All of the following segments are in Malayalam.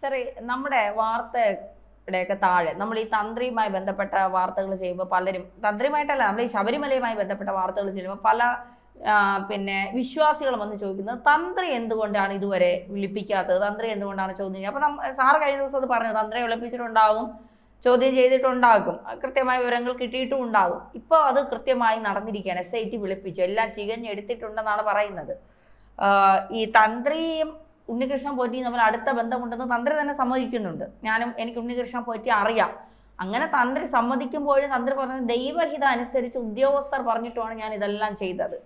സാറേ, നമ്മുടെ വാർത്തയുടെയൊക്കെ താഴെ നമ്മൾ ഈ തന്ത്രിയുമായി ബന്ധപ്പെട്ട വാർത്തകൾ ചെയ്യുമ്പോൾ പലരും, തന്ത്രിയുമായിട്ടല്ല, നമ്മൾ ഈ ശബരിമലയുമായി ബന്ധപ്പെട്ട വാർത്തകൾ ചെയ്യുമ്പോൾ പല പിന്നെ വിശ്വാസികൾ വന്ന് ചോദിക്കുന്നത് തന്ത്രി എന്തുകൊണ്ടാണ് ഇതുവരെ വിളിപ്പിക്കാത്തത്, തന്ത്രി എന്തുകൊണ്ടാണ് ചോദ്യം ചെയ്യുക. അപ്പം സാറ് കഴിഞ്ഞ ദിവസം അത് പറഞ്ഞു, തന്ത്രിയെ വിളിപ്പിച്ചിട്ടുണ്ടാവും, ചോദ്യം ചെയ്തിട്ടുണ്ടാകും, കൃത്യമായ വിവരങ്ങൾ കിട്ടിയിട്ടും ഉണ്ടാകും. ഇപ്പോൾ അത് കൃത്യമായി നടന്നിരിക്കുകയാണ്. SIT വിളിപ്പിച്ചു, എല്ലാം ചികഞ്ഞെടുത്തിട്ടുണ്ടെന്നാണ് പറയുന്നത്. ഈ തന്ത്രിയും ഉണ്ണികൃഷ്ണൻ പോറ്റി നമ്മൾ അടുത്ത ബന്ധമുണ്ടെന്ന് തന്ത്രി തന്നെ സമ്മതിക്കുന്നുണ്ട്. എനിക്ക് ഉണ്ണികൃഷ്ണൻ പോറ്റി അറിയാം. അങ്ങനെ തന്ത്രി സമ്മതിക്കുമ്പോഴും തന്ത്രി പറഞ്ഞത് ദൈവഹിത അനുസരിച്ച് ഉദ്യോഗസ്ഥർ പറഞ്ഞിട്ടുമാണ് ഞാൻ ഇതെല്ലാം ചെയ്തത്.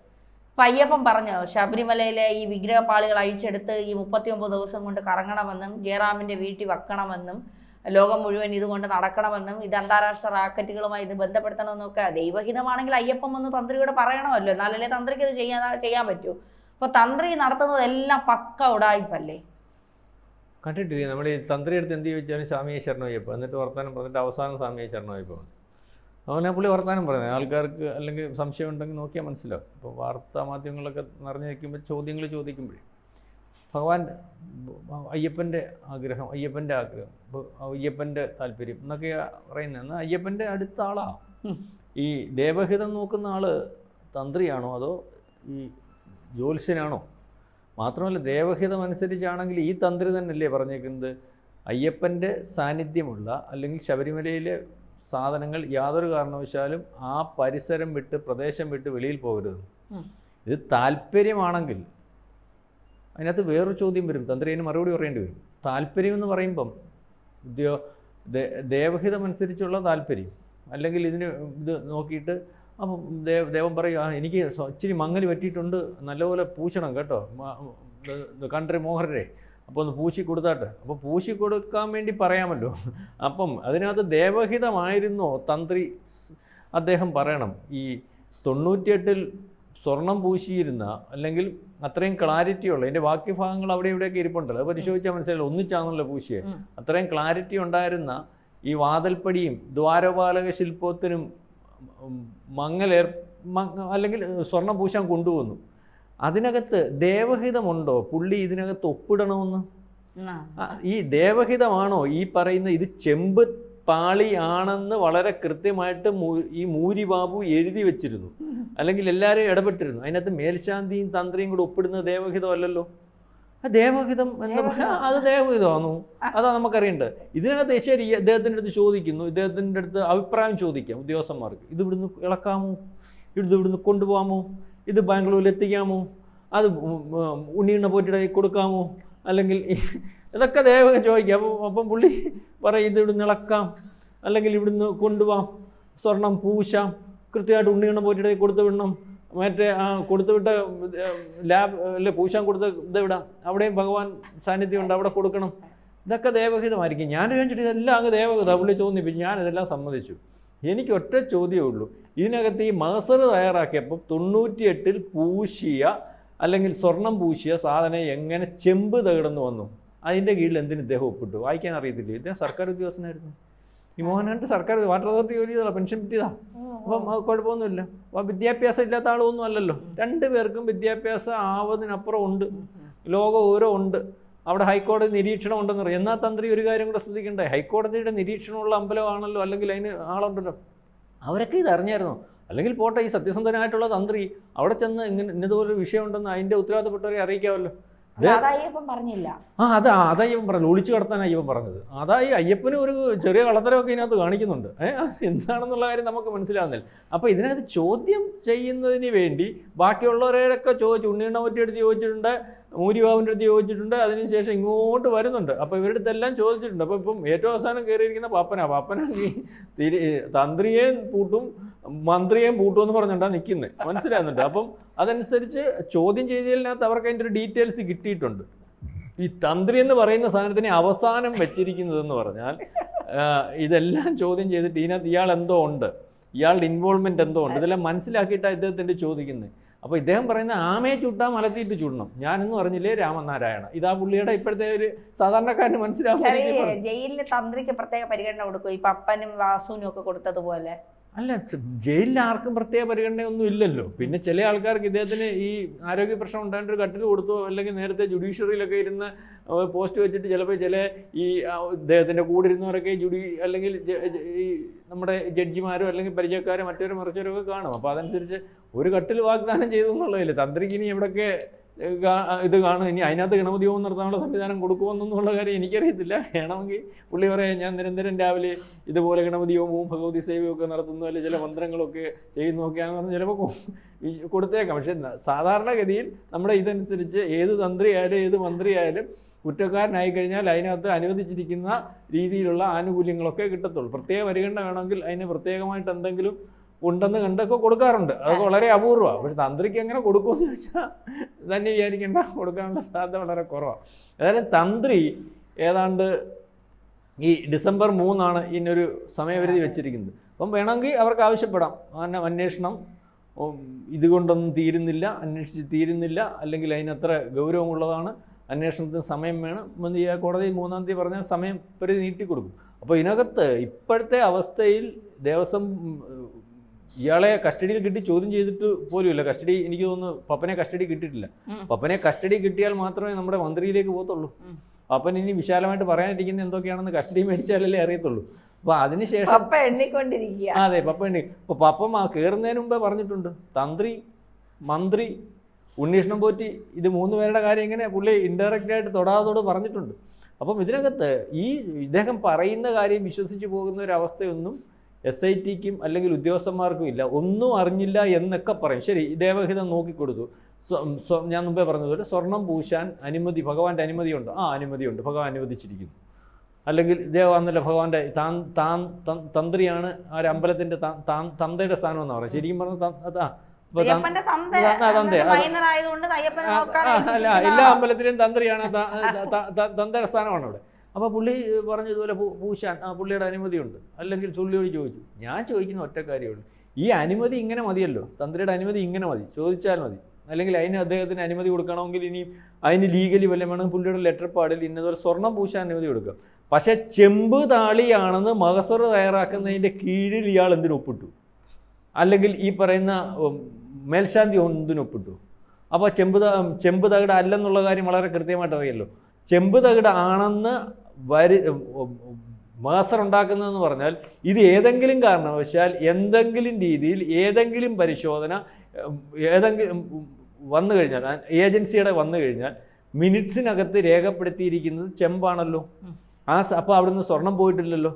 ഇപ്പം അയ്യപ്പൻ പറഞ്ഞു ശബരിമലയിലെ ഈ വിഗ്രഹപ്പാളികൾ അഴിച്ചെടുത്ത് ഈ 39 ദിവസം കൊണ്ട് കറങ്ങണമെന്നും ജയറാമിൻ്റെ വീട്ടിൽ വെക്കണമെന്നും ലോകം മുഴുവൻ ഇതുകൊണ്ട് നടക്കണമെന്നും ഇത് അന്താരാഷ്ട്ര റാക്കറ്റുകളുമായി ഇത് ബന്ധപ്പെടുത്തണമെന്നൊക്കെ ദൈവഹിതമാണെങ്കിൽ അയ്യപ്പൻ വന്ന് തന്ത്രിയോട് പറയണമല്ലോ, എന്നാലല്ലേ തന്ത്രിക്ക് ഇത് ചെയ്യാൻ പറ്റൂ. അപ്പോൾ തന്ത്രി നടത്തുന്നതെല്ലാം പക്ക ഉടായിപ്പല്ലേ? കണ്ടിട്ടില്ലേ നമ്മൾ ഈ തന്ത്രി എടുത്ത് എന്ത് ചോദിച്ചാലും സ്വാമിയെ ശരണമയ്യപ്പോൾ, എന്നിട്ട് വർത്തമാനം പറഞ്ഞിട്ട് അവസാനം സ്വാമിയെ ശരണമയ്യപ്പോൾ അവനെ പുള്ളി വർത്തമാനം പറയുന്നത് ആൾക്കാർക്ക് അല്ലെങ്കിൽ സംശയം ഉണ്ടെങ്കിൽ നോക്കിയാൽ മനസ്സിലാവും. ഇപ്പോൾ വാർത്താ മാധ്യമങ്ങളൊക്കെ നിറഞ്ഞു നിൽക്കുമ്പോൾ ചോദ്യങ്ങൾ ചോദിക്കുമ്പോഴേ ഭഗവാൻ അയ്യപ്പൻ്റെ ആഗ്രഹം, അയ്യപ്പൻ്റെ താല്പര്യം എന്നൊക്കെ പറയുന്നത്. എന്നാൽ അയ്യപ്പൻ്റെ അടുത്ത ആളാണ്. ഈ ദേവഹിതം നോക്കുന്ന ആൾ തന്ത്രിയാണോ അതോ ഈ ജ്യോത്സ്യനാണോ? മാത്രമല്ല ദേവഹിതം അനുസരിച്ചാണെങ്കിൽ ഈ തന്ത്രി തന്നെയല്ലേ പറഞ്ഞേക്കുന്നത് അയ്യപ്പൻ്റെ സാന്നിധ്യമുള്ള അല്ലെങ്കിൽ ശബരിമലയിലെ സാധനങ്ങൾ യാതൊരു കാരണവശാലും ആ പരിസരം വിട്ട് പ്രദേശം വിട്ട് വെളിയിൽ പോകരുത്. ഇത് താല്പര്യമാണെങ്കിൽ അതിനകത്ത് വേറൊരു ചോദ്യം വരും, തന്ത്രി അതിന് മറുപടി പറയേണ്ടി വരും. താല്പര്യം എന്ന് പറയുമ്പം ദേവഹിതം അനുസരിച്ചുള്ള താല്പര്യം, അല്ലെങ്കിൽ ഇത് നോക്കിയിട്ട് അപ്പം ദേവൻ പറയും എനിക്ക് ഇച്ചിരി മങ്ങൽ പറ്റിയിട്ടുണ്ട്, നല്ലപോലെ പൂശണം കേട്ടോ കൺട്രി മോഹരരെ, അപ്പോൾ ഒന്ന് പൂശി കൊടുത്താട്ടെ. അപ്പോൾ പൂശി കൊടുക്കാൻ വേണ്ടി പറയാമല്ലോ. അപ്പം അതിനകത്ത് ദേവഹിതമായിരുന്നോ തന്ത്രി? അദ്ദേഹം പറയണം ഈ 98-ൽ സ്വർണം പൂശിയിരുന്ന അല്ലെങ്കിൽ അത്രയും ക്ലാരിറ്റിയുള്ള, അതിൻ്റെ ബാക്കി ഭാഗങ്ങൾ അവിടെ ഇവിടെയൊക്കെ ഇരിപ്പുണ്ടല്ലോ, അത് പരിശോധിച്ചാൽ മനസ്സിലായില്ല, ഒന്നിച്ചാണല്ലോ പൂശിയെ. അത്രയും ക്ലാരിറ്റി ഉണ്ടായിരുന്ന ഈ വാതിൽപ്പടിയും ദ്വാരപാലക ശില്പത്തിനും അല്ലെങ്കിൽ സ്വർണം പൂശാൻ കൊണ്ടുവന്നു. അതിനകത്ത് ദേവഹിതമുണ്ടോ? പുള്ളി ഇതിനകത്ത് ഒപ്പിടണമെന്ന്? ഈ ദേവഹിതമാണോ ഈ പറയുന്ന ഇത് ചെമ്പ് പാളി ആണെന്ന് വളരെ കൃത്യമായിട്ട് ഈ മൂരി ബാബു എഴുതി വെച്ചിരുന്നു, അല്ലെങ്കിൽ എല്ലാവരും ഇടപെട്ടിരുന്നു. അതിനകത്ത് മേൽശാന്തിയും തന്ത്രിയും കൂടെ ഒപ്പിടുന്ന ദേവഹിതമല്ലല്ലോ. ദേവഹിതം എന്താ പറയുക, അത് ദേവഹിതമാണോ? അതാ നമുക്കറിയേണ്ടത്. ഇതിനകത്ത് ശരി ഇദ്ദേഹത്തിൻ്റെ അടുത്ത് ചോദിക്കുന്നു, ഇദ്ദേഹത്തിൻ്റെ അടുത്ത് അഭിപ്രായം ചോദിക്കാം ഉദ്യോഗസ്ഥന്മാർക്ക്. ഇത് ഇവിടുന്ന് ഇളക്കാമോ, ഇവിടുന്ന് കൊണ്ടുപോകാമോ, ഇത് ബാംഗ്ലൂരിൽ എത്തിക്കാമോ, അത് ഉണ്ണിയണ്ണ പോറ്റിയുടെ കൊടുക്കാമോ, അല്ലെങ്കിൽ ഇതൊക്കെ ദേവകം ചോദിക്കാം. അപ്പം പുള്ളി പറയും ഇത് ഇവിടുന്ന് ഇളക്കാം, അല്ലെങ്കിൽ ഇവിടുന്ന് കൊണ്ടുപോകാം, സ്വർണം പൂശാം, കൃത്യമായിട്ട് ഉണ്ണിയണ്ണ പോറ്റിയുടെ കൊടുത്തു വിടണം, മറ്റേ കൊടുത്തു വിട്ട ലാബ് പൂശാൻ കൊടുത്ത ഇതെവിടാം, അവിടെയും ഭഗവാൻ സാന്നിധ്യമുണ്ട്, അവിടെ കൊടുക്കണം. ഇതൊക്കെ ദേവഹിതമായിരിക്കും. ഞാൻ ചോദിച്ചിട്ട് ഇതെല്ലാം അങ്ങ് ദേവഹിതം പുള്ളി തോന്നിപ്പിച്ചു. ഞാനിതെല്ലാം സമ്മതിച്ചു. എനിക്ക് ഒറ്റ ചോദ്യമേ ഉള്ളൂ, ഇതിനകത്ത് ഈ മഹസർ തയ്യാറാക്കിയപ്പോൾ 98-ൽ പൂശിയ അല്ലെങ്കിൽ സ്വർണം പൂശിയ സാധനം എങ്ങനെ ചെമ്പ് തകിടന്ന് വന്നു? അതിൻ്റെ കീഴിൽ എന്തിന് ഇദ്ദേഹം ഒപ്പിട്ടു? വായിക്കാൻ അറിയത്തില്ലേ? ഇദ്ദേഹം സർക്കാർ ഉദ്യോഗസ്ഥനായിരുന്നു. ഈ മോഹൻലാലിൻ്റെ സർക്കാർ വാട്ടർ അതോറിറ്റി ജോലി ചെയ്തതാണ്, പെൻഷൻ കിട്ടിയതാണ്. അപ്പം അത് കുഴപ്പമൊന്നുമില്ല. അപ്പം വിദ്യാഭ്യാസം ഇല്ലാത്ത ആളൊന്നും അല്ലല്ലോ. 2 പേർക്കും വിദ്യാഭ്യാസം ആവതിനപ്പുറം ഉണ്ട്, ലോകം ഓരോ ഉണ്ട്. അവിടെ ഹൈക്കോടതി നിരീക്ഷണം ഉണ്ടെന്ന് പറയും. എന്നാൽ തന്ത്രി ഒരു കാര്യം കൂടെ ശ്രദ്ധിക്കണ്ടേ, ഹൈക്കോടതിയുടെ നിരീക്ഷണമുള്ള അമ്പലമാണല്ലോ, അല്ലെങ്കിൽ അതിന് ആളുണ്ടല്ലോ. അവരൊക്കെ ഇത് അറിഞ്ഞായിരുന്നോ? അല്ലെങ്കിൽ പോട്ടെ, ഈ സത്യസന്ധനായിട്ടുള്ള തന്ത്രി അവിടെ ചെന്ന് ഇന്നതുപോലൊരു വിഷയമുണ്ടെന്ന് അതിൻ്റെ ഉത്തരവാദിത്തപ്പെട്ടവരെ അറിയിക്കാമല്ലോ. പറഞ്ഞില്ല. അതയ്യപ്പൻ പറഞ്ഞു, ഒളിച്ചു കടത്താൻ അയ്യപ്പൻ പറഞ്ഞത്. അതായി അയ്യപ്പന് ഒരു ചെറിയ കള്ളത്തരമൊക്കെ ഇതിനകത്ത് കാണിക്കുന്നുണ്ട്. എന്താണെന്നുള്ള കാര്യം നമുക്ക് മനസ്സിലാവുന്നില്ല. അപ്പോൾ ഇതിനകത്ത് ചോദ്യം ചെയ്യുന്നതിന് വേണ്ടി ബാക്കിയുള്ളവരെയൊക്കെ ചോദിച്ചു, ഉണ്ണിയണ്ണ പോറ്റിയെടുത്ത് ചോദിച്ചിട്ടുണ്ട്, മൂരിബാബുവിൻ്റെ അടുത്ത് ചോദിച്ചിട്ടുണ്ട്, അതിനുശേഷം ഇങ്ങോട്ട് വരുന്നുണ്ട്. അപ്പോൾ ഇവരുടെ അടുത്തെല്ലാം ചോദിച്ചിട്ടുണ്ട്. അപ്പോൾ ഇപ്പം ഏറ്റവും അവസാനം കയറിയിരിക്കുന്ന പാപ്പനാണെങ്കിൽ തന്ത്രിയേയും പൂട്ടും മന്ത്രിയേയും പൂട്ടും എന്ന് പറഞ്ഞിട്ടാണ് നിൽക്കുന്നത്, മനസ്സിലാകുന്നുണ്ട്. അപ്പം അതനുസരിച്ച് ചോദ്യം ചെയ്തതിനകത്ത് അവർക്ക് അതിൻ്റെ ഒരു ഡീറ്റെയിൽസ് കിട്ടിയിട്ടുണ്ട്. ഈ തന്ത്രി എന്ന് പറയുന്ന സാധനത്തിനെ അവസാനം വെച്ചിരിക്കുന്നതെന്ന് പറഞ്ഞാൽ ഇതെല്ലാം ചോദ്യം ചെയ്തിട്ട് ഇതിനകത്ത് ഇയാൾ എന്തോ ഉണ്ട്, ഇയാളുടെ ഇൻവോൾവ്മെൻറ്റ് എന്തോ ഉണ്ട്, ഇതെല്ലാം മനസ്സിലാക്കിയിട്ടാണ് ഇദ്ദേഹത്തിൻ്റെ ചോദിക്കുന്നത്. അപ്പോൾ ഇദ്ദേഹം പറയുന്ന ആമയെ ചുട്ടാൽ മലത്തിയിട്ട് ചുടണം, ഞാനൊന്നും അറിഞ്ഞില്ലേ രാമനാരായണ. ഇതാ പുള്ളിയുടെ ഇപ്പോഴത്തെ ഒരു സാധാരണക്കാരന് മനസ്സിലാവും. ജയിലിലെ തന്ത്രിക്ക് പ്രത്യേക പരിഗണന കൊടുക്കും, ഈ പപ്പനും വാസുവിനും ഒക്കെ കൊടുത്തതുപോലെ. അല്ല, ജയിലിൽ ആർക്കും പ്രത്യേക പരിഗണനയൊന്നും ഇല്ലല്ലോ. പിന്നെ ചില ആൾക്കാർക്ക് ഇദ്ദേഹത്തിന് ഈ ആരോഗ്യ പ്രശ്നം ഉണ്ടായിട്ട് ഒരു കട്ടിൽ കൊടുത്തോ, അല്ലെങ്കിൽ നേരത്തെ ജുഡീഷ്യറിയിലൊക്കെ ഇരുന്ന് പോസ്റ്റ് വെച്ചിട്ട് ചിലപ്പോൾ ചില ഈ ഇദ്ദേഹത്തിൻ്റെ കൂടെ ഇരുന്നവരൊക്കെ അല്ലെങ്കിൽ ഈ നമ്മുടെ ജഡ്ജിമാരോ അല്ലെങ്കിൽ പരിചയക്കാരോ മറ്റൊരു മറിച്ചവരോ ഒക്കെ കാണും. അപ്പോൾ അതനുസരിച്ച് ഒരു കട്ടിൽ വാഗ്ദാനം ചെയ്തു എന്നുള്ളതില്ല. തന്ത്രിക്ക് ഇനി എവിടെയൊക്കെ ഇത് കാണും, ഇനി അതിനകത്ത് ഗണപതി ഹോമം നടത്താനുള്ള സംവിധാനം കൊടുക്കുമെന്നുള്ള കാര്യം എനിക്കറിയത്തില്ല. വേണമെങ്കിൽ പുള്ളി പറയാം, ഞാൻ നിരന്തരം രാവിലെ ഇതുപോലെ ഗണപതി ഹോമവും ഭഗവതി സേവയും ഒക്കെ നടത്തുന്നു, അല്ലെങ്കിൽ ചില മന്ത്രങ്ങളൊക്കെ ചെയ്യുന്നതൊക്കെയാണെന്ന് പറഞ്ഞാൽ ചിലപ്പോൾ കൊടുത്തേക്കാം. പക്ഷെ സാധാരണഗതിയിൽ നമ്മുടെ ഇതനുസരിച്ച് ഏത് തന്ത്രിയായാലും ഏത് മന്ത്രിയായാലും കുറ്റക്കാരനായി കഴിഞ്ഞാൽ അതിനകത്ത് അനുവദിച്ചിരിക്കുന്ന രീതിയിലുള്ള ആനുകൂല്യങ്ങളൊക്കെ കിട്ടത്തുള്ളൂ. പ്രത്യേക പരിഗണന വേണമെങ്കിൽ അതിന് പ്രത്യേകമായിട്ട് എന്തെങ്കിലും ഉണ്ടെന്ന് കണ്ടൊക്കെ കൊടുക്കാറുണ്ട്. അതൊക്കെ വളരെ അപൂർവമാണ്. പക്ഷെ തന്ത്രിക്ക് എങ്ങനെ കൊടുക്കുമെന്ന് ചോദിച്ചാൽ തന്നെ വിചാരിക്കേണ്ട, കൊടുക്കാനുള്ള സാധ്യത വളരെ കുറവാണ്. ഏതായാലും തന്ത്രി ഏതാണ്ട് ഈ ഡിസംബർ 3 ഇതിനൊരു സമയപരിധി വെച്ചിരിക്കുന്നത്. അപ്പം വേണമെങ്കിൽ അവർക്ക് ആവശ്യപ്പെടാം, അന്വേഷണം ഇതുകൊണ്ടൊന്നും തീരുന്നില്ല, അന്വേഷിച്ച് തീരുന്നില്ല, അല്ലെങ്കിൽ അതിനത്ര ഗൗരവമുള്ളതാണ്, അന്വേഷണത്തിന് സമയം വേണം എന്ന് കോടതി 3-ാം തീയതി പറഞ്ഞാൽ സമയം പരിധി നീട്ടിക്കൊടുക്കും. അപ്പോൾ ഇതിനകത്ത് ഇപ്പോഴത്തെ അവസ്ഥയിൽ ദേവസ്വം ഇയാളെ കസ്റ്റഡിയിൽ കിട്ടി ചോദ്യം ചെയ്തിട്ട് പോലുമില്ല. കസ്റ്റഡി എനിക്ക് തോന്നുന്നു പപ്പനെ കസ്റ്റഡി കിട്ടിയിട്ടില്ല. പപ്പനെ കസ്റ്റഡി കിട്ടിയാൽ മാത്രമേ നമ്മുടെ മന്ത്രിയിലേക്ക് പോകത്തുള്ളൂ. പപ്പൻ ഇനി വിശാലമായിട്ട് പറയാനിരിക്കുന്നത് എന്തൊക്കെയാണെന്ന് കസ്റ്റഡി മേടിച്ചാലല്ലേ അറിയത്തുള്ളൂ. അപ്പോൾ അതിനുശേഷം അതെ പപ്പ എണ്ണി. ഇപ്പോൾ പപ്പ കയറുന്നതിന് മുമ്പേ പറഞ്ഞിട്ടുണ്ട്, തന്ത്രി, മന്ത്രി, ഉണ്ണീഷ്ണം പോറ്റി, ഇത് 3 പേരുടെ കാര്യം ഇങ്ങനെ പുള്ളി ഇൻഡയറക്റ്റായിട്ട് തൊടാതോട് പറഞ്ഞിട്ടുണ്ട്. അപ്പം ഇതിനകത്ത് ഈ ഇദ്ദേഹം പറയുന്ന കാര്യം വിശ്വസിച്ച് പോകുന്ന ഒരു അവസ്ഥയൊന്നും SITക്കും അല്ലെങ്കിൽ ഉദ്യോഗസ്ഥന്മാർക്കും ഇല്ല. ഒന്നും അറിഞ്ഞില്ല എന്നൊക്കെ പറയും. ശരി, ദേവഹിതം നോക്കിക്കൊടുത്തു, ഞാൻ മുമ്പേ പറഞ്ഞതുപോലെ സ്വർണം പൂശാൻ അനുമതി, ഭഗവാന്റെ അനുമതിയുണ്ട്, അനുമതിയുണ്ട്, ഭഗവാൻ അനുവദിച്ചിരിക്കുന്നു. അല്ലെങ്കിൽ ദേവാന്നല്ല ഭഗവാന്റെ തന്ത്രിയാണ് ആ ഒരു അമ്പലത്തിൻ്റെ തന്തയുടെ സ്ഥാനം എന്ന് പറയും. ശരിക്കും പറഞ്ഞ എല്ലാ അമ്പലത്തിലും തന്ത്രിയാണ്, തന്തയുടെ സ്ഥാനമാണ് അവിടെ. അപ്പോൾ പുള്ളി പറഞ്ഞതുപോലെ പൂശാൻ പുള്ളിയുടെ അനുമതിയുണ്ട്. അല്ലെങ്കിൽ ചുള്ളിയോട് ചോദിച്ചു. ഞാൻ ചോദിക്കുന്ന ഒറ്റ കാര്യമുള്ളൂ, ഈ അനുമതി ഇങ്ങനെ മതിയല്ലോ, തന്ത്രിയുടെ അനുമതി ഇങ്ങനെ മതി, ചോദിച്ചാൽ മതി. അല്ലെങ്കിൽ അതിന് അദ്ദേഹത്തിന് അനുമതി കൊടുക്കണമെങ്കിൽ ഇനി അതിന് ലീഗലി വല്ല വേണമെങ്കിൽ പുള്ളിയുടെ ലെറ്റർ പാടിൽ ഇന്നതുപോലെ സ്വർണം പൂശാൻ അനുമതി കൊടുക്കുക. പക്ഷേ ചെമ്പ് താളിയാണെന്ന് മഹസർ തയ്യാറാക്കുന്നതിൻ്റെ കീഴിൽ ഇയാൾ എന്തിനൊപ്പിട്ടു? അല്ലെങ്കിൽ ഈ പറയുന്ന മേൽശാന്തി എന്തിനൊപ്പിട്ടു? അപ്പോൾ ചെമ്പ് തകിട് അല്ലെന്നുള്ള കാര്യം വളരെ കൃത്യമായിട്ട് അറിയല്ലോ. ചെമ്പ് തകിട് ആണെന്ന് മഹസർ ഉണ്ടാക്കുന്നതെന്ന് പറഞ്ഞാൽ ഇത് ഏതെങ്കിലും കാരണവശാൽ എന്തെങ്കിലും രീതിയിൽ ഏതെങ്കിലും പരിശോധന വന്നു കഴിഞ്ഞാൽ, ഏജൻസിയുടെ വന്നു കഴിഞ്ഞാൽ മിനിറ്റ്സിനകത്ത് രേഖപ്പെടുത്തിയിരിക്കുന്നത് ചെമ്പാണല്ലോ. അപ്പോൾ അവിടുന്ന് സ്വർണം പോയിട്ടില്ലല്ലോ,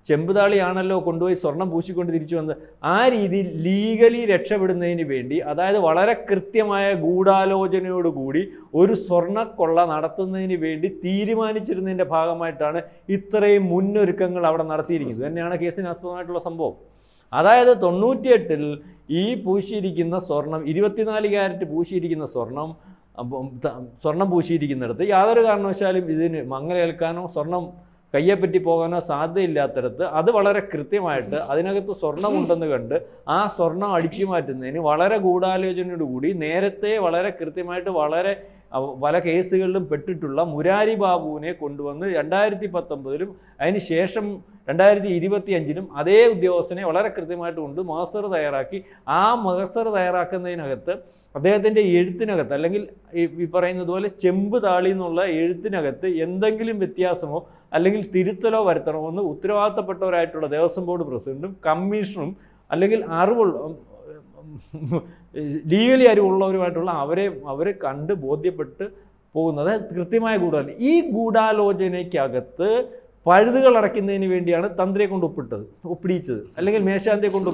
ചെമ്പുതാളിയാണല്ലോ കൊണ്ടുപോയി സ്വർണം പൂശിക്കൊണ്ട് തിരിച്ചു വന്നത്. ആ രീതിയിൽ ലീഗലി രക്ഷപ്പെടുന്നതിന് വേണ്ടി, അതായത് വളരെ കൃത്യമായ ഗൂഢാലോചനയോടുകൂടി ഒരു സ്വർണ്ണക്കൊള്ള നടത്തുന്നതിന് വേണ്ടി തീരുമാനിച്ചിരുന്നതിൻ്റെ ഭാഗമായിട്ടാണ് ഇത്രയും മുന്നൊരുക്കങ്ങൾ അവിടെ നടത്തിയിരിക്കുന്നത്. തന്നെയാണ് കേസിന് ആസ്പദമായിട്ടുള്ള സംഭവം. അതായത് 98-ൽ ഈ പൂശിയിരിക്കുന്ന സ്വർണം, 24 ക്യാരറ്റ് പൂശിയിരിക്കുന്ന സ്വർണം പൂശിയിരിക്കുന്നിടത്ത് യാതൊരു കാരണവശാലും ഇതിന് മങ്ങലേൽക്കാനോ സ്വർണം കയ്യെപ്പറ്റി പോകാനോ സാധ്യതയില്ലാത്തടത്ത് അത് വളരെ കൃത്യമായിട്ട് അതിനകത്ത് സ്വർണ്ണമുണ്ടെന്ന് കണ്ട് ആ സ്വർണം അടിച്ചു മാറ്റുന്നതിന് വളരെ ഗൂഢാലോചനയോടുകൂടി നേരത്തെ വളരെ കൃത്യമായിട്ട് പല കേസുകളിലും പെട്ടിട്ടുള്ള മുരാരി ബാബുവിനെ കൊണ്ടുവന്ന് 2019-ലും അതിന് ശേഷം 2025-ലും അതേ ഉദ്യോഗസ്ഥനെ വളരെ കൃത്യമായിട്ട് കൊണ്ട് മഹസർ തയ്യാറാക്കി. ആ മഹസർ തയ്യാറാക്കുന്നതിനകത്ത് അദ്ദേഹത്തിൻ്റെ എഴുത്തിനകത്ത്, അല്ലെങ്കിൽ ഈ പറയുന്നത് പോലെ ചെമ്പ് താളി എന്നുള്ള എഴുത്തിനകത്ത് എന്തെങ്കിലും വ്യത്യാസമോ അല്ലെങ്കിൽ തിരുത്തലോ വരുത്തണമെന്ന് ഉത്തരവാദിത്തപ്പെട്ടവരായിട്ടുള്ള ദേവസ്വം ബോർഡ് പ്രസിഡന്റും കമ്മീഷണറും അല്ലെങ്കിൽ ലീഗലി അറിവുള്ളവരുമായിട്ടുള്ള അവരെ കണ്ട് ബോധ്യപ്പെട്ട് പോകുന്നത് കൃത്യമായ ഗൂഢാലോചന. ഈ ഗൂഢാലോചനയ്ക്കകത്ത് പഴുതുകൾ അടയ്ക്കുന്നതിന് വേണ്ടിയാണ് തന്ത്രിയെ കൊണ്ട് ഒപ്പിടിച്ചത്, അല്ലെങ്കിൽ മേശാന്തിയെ കൊണ്ട്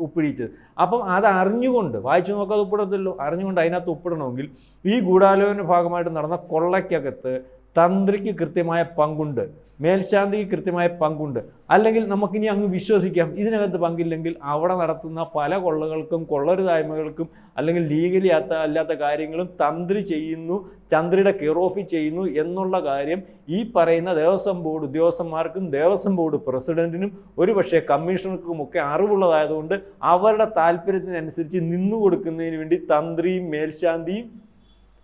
ഒപ്പിടിച്ചത്. അപ്പം അത് അറിഞ്ഞുകൊണ്ട്, വായിച്ചു നോക്കാതെ ഒപ്പിടത്തില്ലോ, അറിഞ്ഞുകൊണ്ട് അതിനകത്ത് ഒപ്പിടണമെങ്കിൽ ഈ ഗൂഢാലോചന ഭാഗമായിട്ട് നടന്ന കൊള്ളയ്ക്കകത്ത് തന്ത്രിക്ക് കൃത്യമായ പങ്കുണ്ട്, മേൽശാന്തിക്ക് കൃത്യമായ പങ്കുണ്ട്. അല്ലെങ്കിൽ നമുക്കിനി അങ്ങ് വിശ്വസിക്കാം ഇതിനകത്ത് പങ്കില്ലെങ്കിൽ അവിടെ നടത്തുന്ന പല കൊള്ളകൾക്കും കൊള്ളരുതായ്മകൾക്കും അല്ലെങ്കിൽ ലീഗലി അല്ലാത്ത കാര്യങ്ങളും തന്ത്രി ചെയ്യുന്നു, തന്ത്രിയുടെ കെയർ ഓഫ് ചെയ്യുന്നു എന്നുള്ള കാര്യം ഈ പറയുന്ന ദേവസ്വം ബോർഡ് ഉദ്യോഗസ്ഥന്മാർക്കും ദേവസ്വം ബോർഡ് പ്രസിഡന്റിനും ഒരുപക്ഷെ കമ്മീഷണർക്കുമൊക്കെ അറിവുള്ളതായതുകൊണ്ട് അവരുടെ താല്പര്യത്തിനനുസരിച്ച് നിന്നു കൊടുക്കുന്നതിന് വേണ്ടി തന്ത്രിയും മേൽശാന്തിയും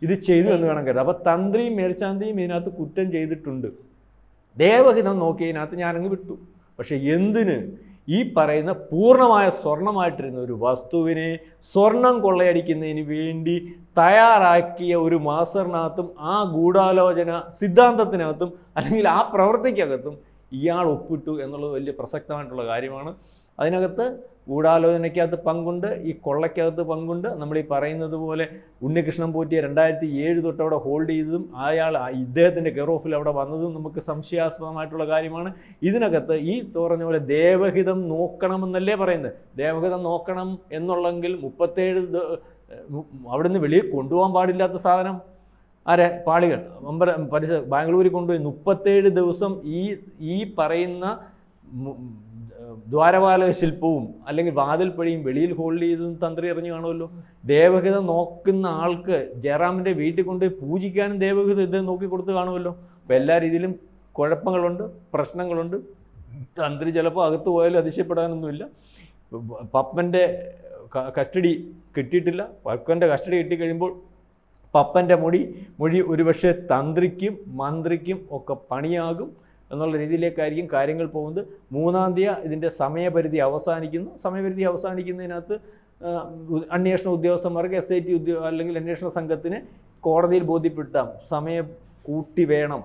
ഇത് ചെയ്തു എന്ന് വേണം കരുതാം. അപ്പോൾ തന്ത്രിയും മേൽശാന്തിയും ഇതിനകത്ത് കുറ്റം ചെയ്തിട്ടുണ്ട്. ദേവഹിതം നോക്കിയതിനകത്ത് ഞാനങ്ങ് വിട്ടു. പക്ഷെ എന്തിന് ഈ പറയുന്ന പൂർണ്ണമായ സ്വർണമായിട്ടിരുന്ന ഒരു വസ്തുവിനെ സ്വർണം കൊള്ളയടിക്കുന്നതിന് വേണ്ടി തയ്യാറാക്കിയ ഒരു മാസ്റ്ററിനകത്തും ആ ഗൂഢാലോചന സിദ്ധാന്തത്തിനകത്തും അല്ലെങ്കിൽ ആ പ്രവൃത്തിക്കകത്തും ഇയാൾ ഒപ്പിട്ടു എന്നുള്ളത് വലിയ പ്രസക്തമായിട്ടുള്ള കാര്യമാണ്. അതിനകത്ത് ഗൂഢാലോചനയ്ക്കകത്ത് പങ്കുണ്ട്, ഈ കൊള്ളയ്ക്കകത്ത് പങ്കുണ്ട്. നമ്മൾ ഈ പറയുന്നത് പോലെ ഉണ്ണികൃഷ്ണൻ പോറ്റിയെ 2007 തൊട്ട് അവിടെ ഹോൾഡ് ചെയ്തതും അയാൾ ഇദ്ദേഹത്തിൻ്റെ കെയർ ഓഫിൽ അവിടെ വന്നതും നമുക്ക് സംശയാസ്പദമായിട്ടുള്ള കാര്യമാണ്. ഇതിനകത്ത് ഈ പറഞ്ഞ പോലെ ദേവഹിതം നോക്കണമെന്നല്ലേ പറയുന്നത്. ദേവഹിതം നോക്കണം എന്നുള്ളെങ്കിൽ 37 അവിടുന്ന് വെളിയിൽ കൊണ്ടുപോകാൻ പാടില്ലാത്ത സാധനം ആരെ പാളികൾ ബാംഗ്ലൂരിൽ കൊണ്ടുപോയി 37 ദിവസം ഈ പറയുന്ന ദ്വാരപാലക ശില്പവും അല്ലെങ്കിൽ വാതിൽപ്പടിയും വെളിയിൽ ഹോൾഡ് ചെയ്തതും തന്ത്രി അറിഞ്ഞു കാണുമല്ലോ. ദേവഹിതം നോക്കുന്ന ആൾക്ക് ജയറാമിൻ്റെ വീട്ടിൽ കൊണ്ടുപോയി പൂജിക്കാനും ദേവഹിതം ഇദ്ദേഹം നോക്കിക്കൊടുത്ത് കാണുമല്ലോ. അപ്പോൾ എല്ലാ രീതിയിലും കുഴപ്പങ്ങളുണ്ട്, പ്രശ്നങ്ങളുണ്ട്. തന്ത്രി ചിലപ്പോൾ അകത്ത് പോയാലും അതിശയപ്പെടാനൊന്നുമില്ല. പപ്പൻ്റെ കസ്റ്റഡി കിട്ടിയിട്ടില്ല. പപ്പൻ്റെ കസ്റ്റഡി കിട്ടിക്കഴിയുമ്പോൾ പപ്പൻ്റെ മൊഴി ഒരുപക്ഷെ തന്ത്രിക്കും മന്ത്രിക്കും ഒക്കെ പണിയാകും എന്നുള്ള രീതിയിലേക്കായിരിക്കും കാര്യങ്ങൾ പോകുന്നത്. 3-ാം തീയതി ഇതിൻ്റെ സമയപരിധി അവസാനിക്കുന്നു. സമയപരിധി അവസാനിക്കുന്നതിനകത്ത് അന്വേഷണ ഉദ്യോഗസ്ഥന്മാർക്ക് SIT അല്ലെങ്കിൽ അന്വേഷണ സംഘത്തിന് കോടതിയിൽ ബോധ്യപ്പെടുത്താം സമയം കൂട്ടി വേണം,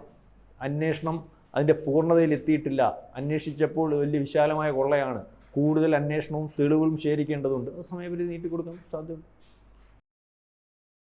അന്വേഷണം അതിൻ്റെ പൂർണ്ണതയിലെത്തിയിട്ടില്ല, അന്വേഷിച്ചപ്പോൾ വലിയ വിശാലമായ കൊള്ളയാണ്, കൂടുതൽ അന്വേഷണവും തെളിവുകളും ശേഖരിക്കേണ്ടതുണ്ട്, സമയപരിധി നീട്ടിക്കൊടുക്കാൻ സാധ്യതയുണ്ട്.